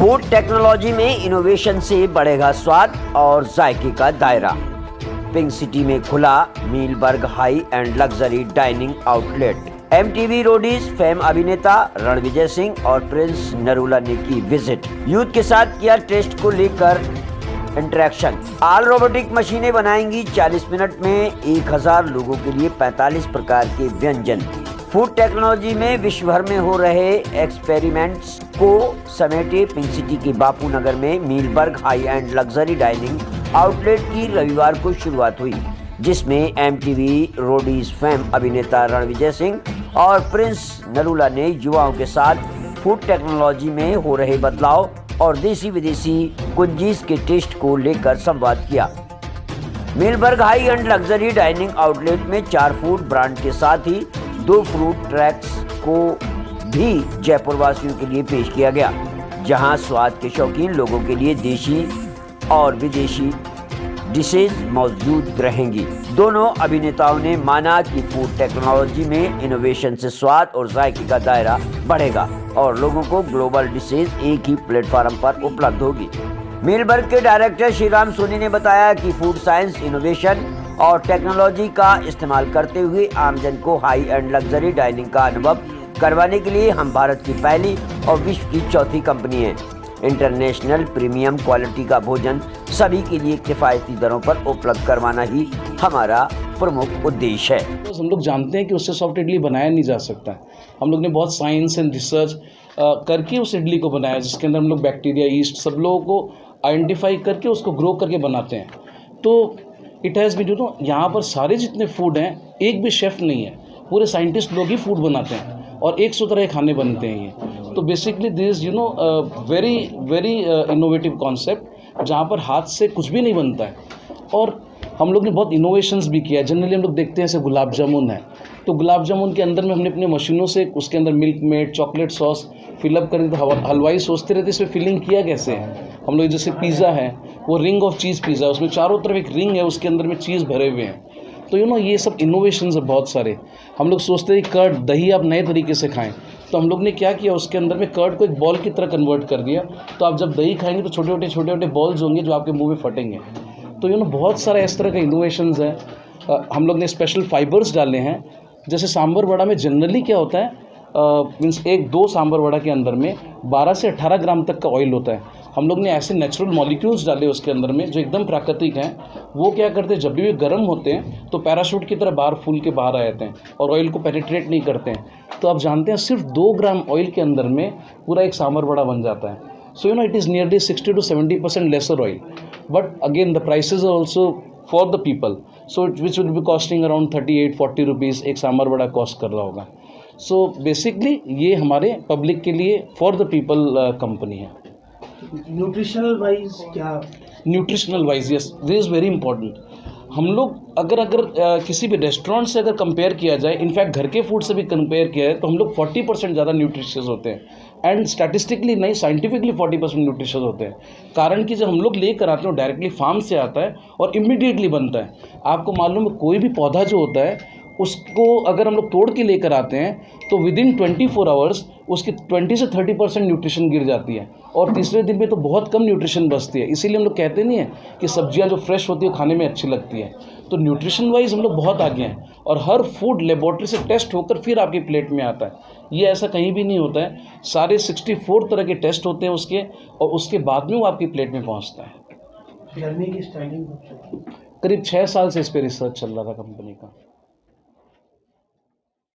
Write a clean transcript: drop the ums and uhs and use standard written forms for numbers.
Food technology में innovation से बढ़ेगा स्वाद और जायके का दायरा। पिंक सिटी में खुला Meelberg high end luxury dining outlet. MTV roadies fame अभिनेता रणविजय सिंह और प्रिंस नरूला ने की विजिट। यूथ के साथ किया टेस्ट को लेकर इंटरेक्शन। ऑल रोबोटिक मशीनें बनाएंगी 40 मिनट में 1000 लोगों के लिए 45 प्रकार के व्यंजन। फूड टेक्नोलॉजी में विश्व भर में हो रहे एक्सपेरिमेंट्स को समेटे पिंक सिटी के बापू नगर में Meelberg high end luxury dining outlet की रविवार को शुरुआत हुई, जिसमें MTV रोडीज फेम अभिनेता रणविजय सिंह और प्रिंस नरूला ने युवाओं के साथ फूड टेक्नोलॉजी में हो रहे बदलाव और देसी विदेशी कुंजीज के टेस्ट को लेकर संवाद किया। Meelberg high end luxury dining outlet में 4 फूड ब्रांड के साथ ही 2 फ्रूट ट्रैक्स को भी जयपुर वासियों के लिए पेश किया गया, जहां स्वाद के शौकीन लोगों के लिए देशी और विदेशी डिशेज मौजूद रहेंगी। दोनों अभिनेताओं ने माना कि फूड टेक्नोलॉजी में इनोवेशन से स्वाद और जायके का दायरा बढ़ेगा और लोगों को ग्लोबल डिशेज एक ही प्लेटफॉर्म पर उपलब्ध होगी। मीलबर्ग के डायरेक्टर श्रीराम सोनी ने बताया कि फूड साइंस, इनोवेशन और टेक्नोलॉजी का इस्तेमाल करते हुए आमजन को हाई एंड लग्जरी डाइनिंग का अनुभव करवाने के लिए हम भारत की पहली और विश्व की चौथी कंपनी हैं। इंटरनेशनल प्रीमियम क्वालिटी का भोजन सभी के लिए किफ़ायती दरों पर उपलब्ध करवाना ही हमारा प्रमुख उद्देश्य है। हम लोग जानते हैं कि उससे सॉफ्ट इडली बनाया नहीं जा सकता। हम लोग ने बहुत साइंस एंड रिसर्च करके उस इडली को बनाया, जिसके अंदर हम लोग बैक्टीरिया, ईस्ट सब लोगों को आइडेंटिफाई करके उसको ग्रो करके बनाते हैं। तो इट हैज़ बीन यहाँ पर सारे जितने फूड हैं, एक भी शेफ़ नहीं है, पूरे साइंटिस्ट लोग ही फूड बनाते हैं और 100 तरह के खाने बनते हैं ये। तो basically this very very innovative concept, जहाँ पर हाथ से कुछ भी नहीं बनता है। और हम लोग ने बहुत इनोवेशंस भी किया है। जनरली हम लोग देखते हैं जैसे गुलाब जामुन है, तो गुलाब जामुन के अंदर में हमने अपने मशीनों से उसके अंदर milk made, chocolate sauce fill up कर दी। हलवाई सोचते रहते इसमें फिलिंग किया कैसे है। हम लोग जैसे पिज़्ज़ा है, वो रिंग ऑफ चीज़ पिज़्ज़ा, उसमें चारों तरफ एक रिंग है, उसके अंदर में चीज़ भरे हुए हैं। तो ये सब इनोवेशंस है बहुत सारे। हम लोग सोचते हैं कर्ड, दही आप नए तरीके से खाएं, तो हम लोग ने क्या किया, उसके अंदर में कर्ड को एक बॉल की तरह कन्वर्ट कर दिया। तो आप जब दही खाएंगे तो छोटे छोटे बॉल्स होंगे जो आपके मुंह में फटेंगे। तो बहुत सारा इस तरह का इनोवेशंस है। हम लोग ने स्पेशल फाइबर्स डाले हैं। जैसे सांभर वड़ा में जनरली क्या होता है, मीन्स 1-2 सांभर वड़ा के अंदर में 12 से 18 ग्राम तक का ऑयल होता है। हम लोग ने ऐसे नेचुरल मॉलिक्यूल्स डाले उसके अंदर में जो एकदम प्राकृतिक हैं। वो क्या करते हैं, जब भी वे गर्म होते हैं तो पैराशूट की तरह बाहर फूल के बाहर आ जाते हैं और ऑयल को पेनिट्रेट नहीं करते हैं। तो आप जानते हैं सिर्फ 2 ग्राम ऑयल के अंदर में पूरा एक सांभर वड़ा बन जाता है। So it is nearly 60 to 70% lesser oil, but again the prices are also for the people, so which will be costing around 38-40 rupees एक सांभर वड़ा कॉस्ट कर रहा होगा। सो बेसिकली ये हमारे पब्लिक के लिए फॉर द पीपल कंपनी है। Nutritional wise क्या? Nutritional wise yes, this is very important. हम लोग अगर किसी भी रेस्टोरेंट से अगर कंपेयर किया जाए, इनफैक्ट घर के फूड से भी कंपेयर किया जाए, तो हम लोग 40% ज़्यादा न्यूट्रिशियस होते हैं। एंड स्टैटिस्टिकली नहीं, साइंटिफिकली 40% न्यूट्रिशियस होते हैं। कारण कि जब हम लोग लेकर आते हैं डायरेक्टली फार्म से आता है और इमीडिएटली बनता है। आपको मालूम है कोई भी पौधा जो होता है उसको अगर हम लोग तोड़ के लेकर आते हैं तो विदिन 24 आवर्स उसकी 20 से 30% न्यूट्रिशन गिर जाती है और तीसरे दिन में तो बहुत कम न्यूट्रिशन बचती है। इसीलिए हम लोग कहते नहीं है कि सब्जियां जो फ्रेश होती है खाने में अच्छी लगती है। तो न्यूट्रिशन वाइज हम लोग बहुत आगे हैं और हर फूड लेबोरेटरी से टेस्ट होकर फिर आपकी प्लेट में आता है। ये ऐसा कहीं भी नहीं होता है। सारे 64 तरह के टेस्ट होते हैं उसके, और उसके बाद में वो आपकी प्लेट में पहुँचता है। जर्नी की स्टार्टिंग करीब 6 साल से इस पर रिसर्च चल रहा था कंपनी का।